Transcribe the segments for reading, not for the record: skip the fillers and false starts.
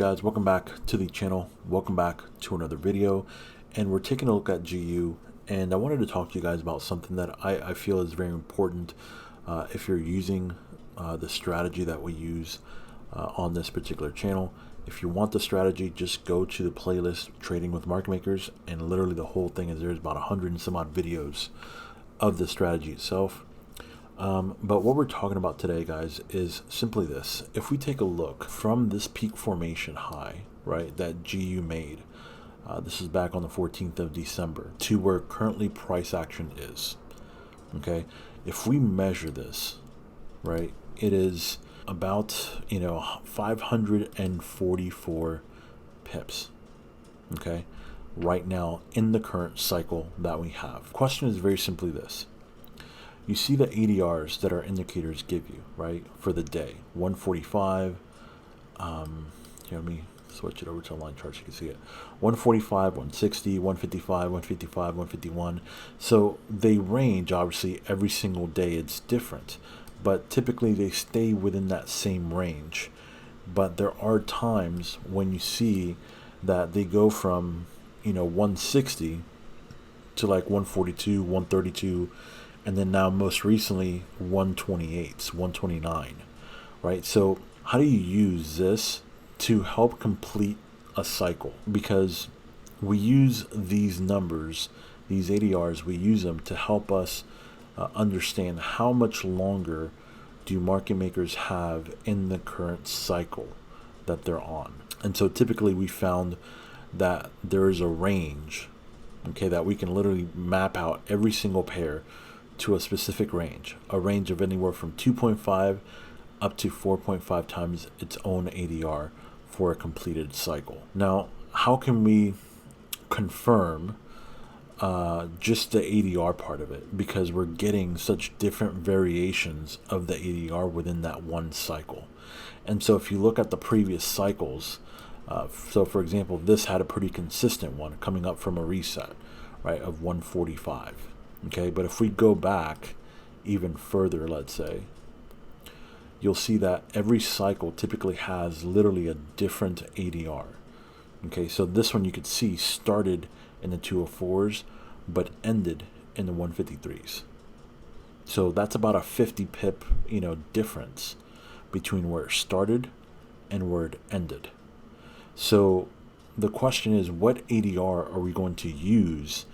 guys, welcome back to the channel. Welcome back to another video, and we're taking a look at GU, and I wanted to talk to you guys about something that I feel is very important if you're using the strategy that we use on this particular channel. If you want the strategy, just go to the playlist Trading with Market Makers, and literally the whole thing is there's about 100 and some odd videos of the strategy itself. But what we're talking about today, guys, is simply this. If we take a look from this peak formation high, right, that GU made, this is back on the 14th of December, to where currently price action is, okay? If we measure this, right, it is about, 544 pips, okay, right now in the current cycle that we have. Question is very simply this. You see the ADRs that our indicators give you, right, for the day. 145, here, let me switch it over to a line chart so you can see it. 145, 160, 155, 155, 151. So they range, obviously, every single day it's different. But typically they stay within that same range. But there are times when you see that they go from, 160 to like 142, 132, and then now most recently 128, 129, right? So how do you use this to help complete a cycle? Because we use these numbers, these ADRs, we use them to help us understand how much longer do market makers have in the current cycle that they're on. And so typically we found that there is a range, okay, that we can literally map out every single pair to a specific range, a range of anywhere from 2.5 up to 4.5 times its own ADR for a completed cycle. Now, how can we confirm just the ADR part of it? Because we're getting such different variations of the ADR within that one cycle. And so if you look at the previous cycles, so for example, this had a pretty consistent one coming up from a reset, right, of 145. Okay, but if we go back even further, let's say, you'll see that every cycle typically has literally a different ADR. Okay, so this one you could see started in the 204s, but ended in the 153s. So that's about a 50 pip, difference between where it started and where it ended. So the question is, what ADR are we going to use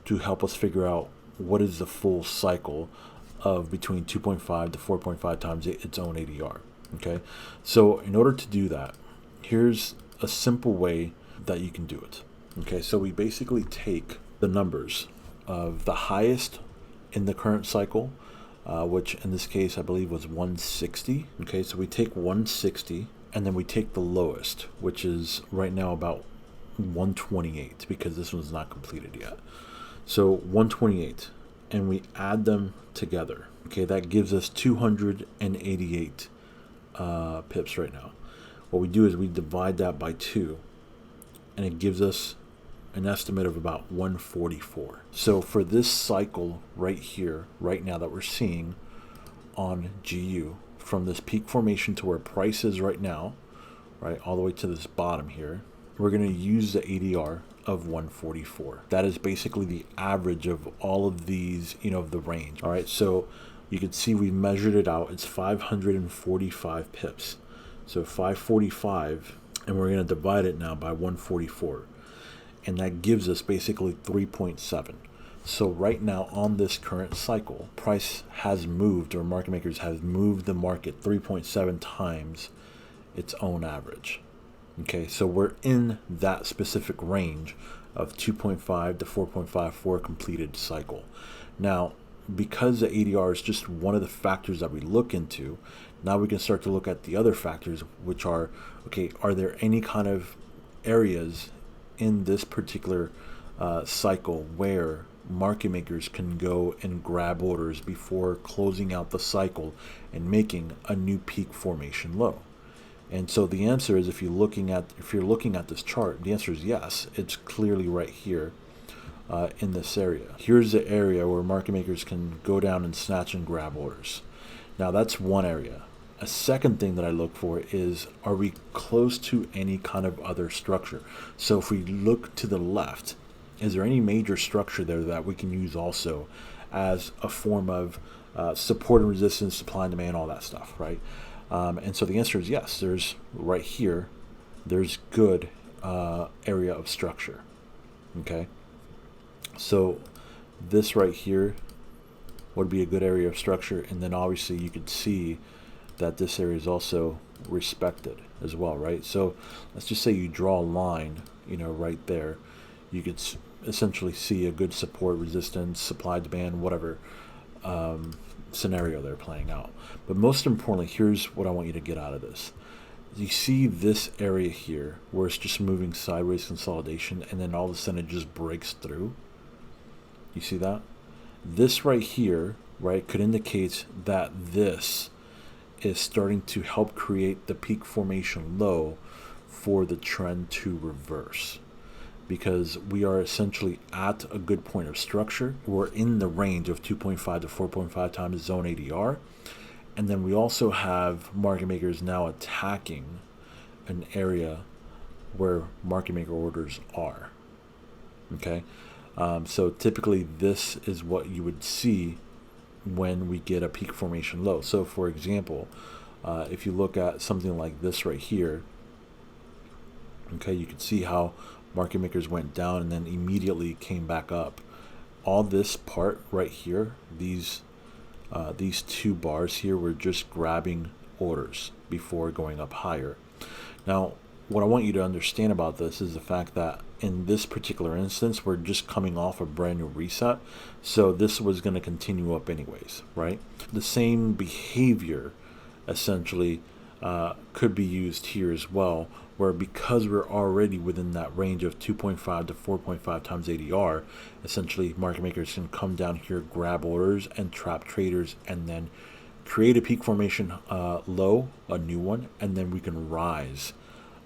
to help us figure out what is the full cycle of between 2.5 to 4.5 times its own ADR? Okay, so in order to do that, here's a simple way that you can do it. Okay, so we basically take the numbers of the highest in the current cycle, which in this case I believe was 160. Okay, so we take 160, and then we take the lowest, which is right now about 128, because this one's not completed yet. So 128, and we add them together. Okay, that gives us 288 pips right now. What we do is we divide that by 2, and it gives us an estimate of about 144. So for this cycle right here, right now, that we're seeing on GU, from this peak formation to where price is right now, right, all the way to this bottom here, we're going to use the ADR of 144. That is basically the average of all of these, of the range. All right, so you can see we measured it out. It's 545 pips. So 545, and we're going to divide it now by 144. And that gives us basically 3.7. So right now on this current cycle, price has moved, or market makers have moved the market 3.7 times its own average. Okay, so we're in that specific range of 2.5 to 4.5 for a completed cycle. Now, because the ADR is just one of the factors that we look into, now we can start to look at the other factors, which are, okay, are there any kind of areas in this particular cycle where market makers can go and grab orders before closing out the cycle and making a new peak formation low? And so the answer is, if you're looking at this chart, the answer is yes. It's clearly right here in this area. Here's the area where market makers can go down and snatch and grab orders. Now that's one area. A second thing that I look for is, are we close to any kind of other structure? So if we look to the left, is there any major structure there that we can use also as a form of support and resistance, supply and demand, all that stuff, right? And so the answer is yes. There's right here, there's good area of structure. Okay, so this right here would be a good area of structure, and then obviously you could see that this area is also respected as well, right? So let's just say you draw a line, right there. You could essentially see a good support, resistance, supply, demand, whatever scenario they're playing out. But most importantly, here's what I want you to get out of this. You see this area here where it's just moving sideways consolidation, and then all of a sudden it just breaks through. You see that? This right here, right, could indicate that this is starting to help create the peak formation low for the trend to reverse, because we are essentially at a good point of structure. We're in the range of 2.5 to 4.5 times zone ADR, and then we also have market makers now attacking an area where market maker orders are. Okay, so typically this is what you would see when we get a peak formation low. So for example, if you look at something like this right here, okay, you can see how market makers went down and then immediately came back up. All this part right here, these two bars here, were just grabbing orders before going up higher. Now, what I want you to understand about this is the fact that in this particular instance, we're just coming off a brand new reset. So this was going to continue up anyways, right? The same behavior essentially could be used here as well, where because we're already within that range of 2.5 to 4.5 times ADR, essentially market makers can come down here, grab orders and trap traders, and then create a peak formation low, a new one, and then we can rise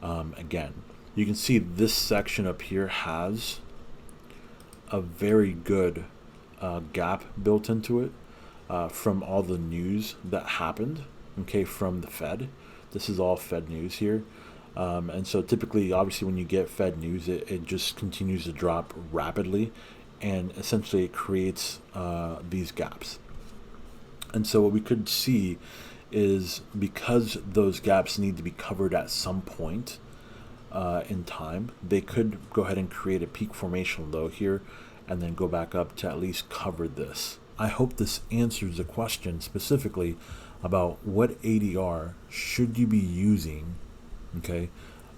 again. You can see this section up here has a very good gap built into it from all the news that happened, okay, from the Fed. This is all Fed news here. And so typically, obviously, when you get Fed news, it just continues to drop rapidly, and essentially it creates these gaps. And so what we could see is, because those gaps need to be covered at some point in time, they could go ahead and create a peak formation low here and then go back up to at least cover this. I hope this answers the question specifically about what ADR should you be using, okay,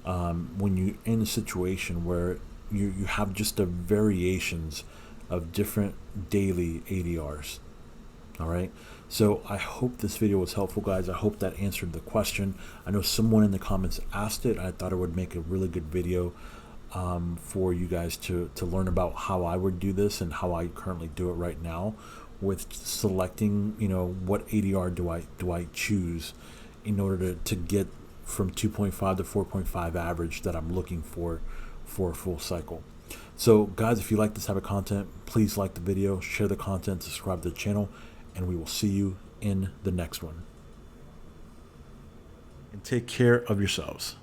when you're in a situation where you have just the variations of different daily ADRs. All right, so I hope this video was helpful, guys. I hope that answered the question. I know someone in the comments asked it. I thought it would make a really good video for you guys to learn about how I would do this and how I currently do it right now, with selecting, what ADR do I choose in order to get from 2.5 to 4.5 average that I'm looking for a full cycle. So guys, if you like this type of content, please like the video, share the content, subscribe to the channel, and we will see you in the next one. And take care of yourselves.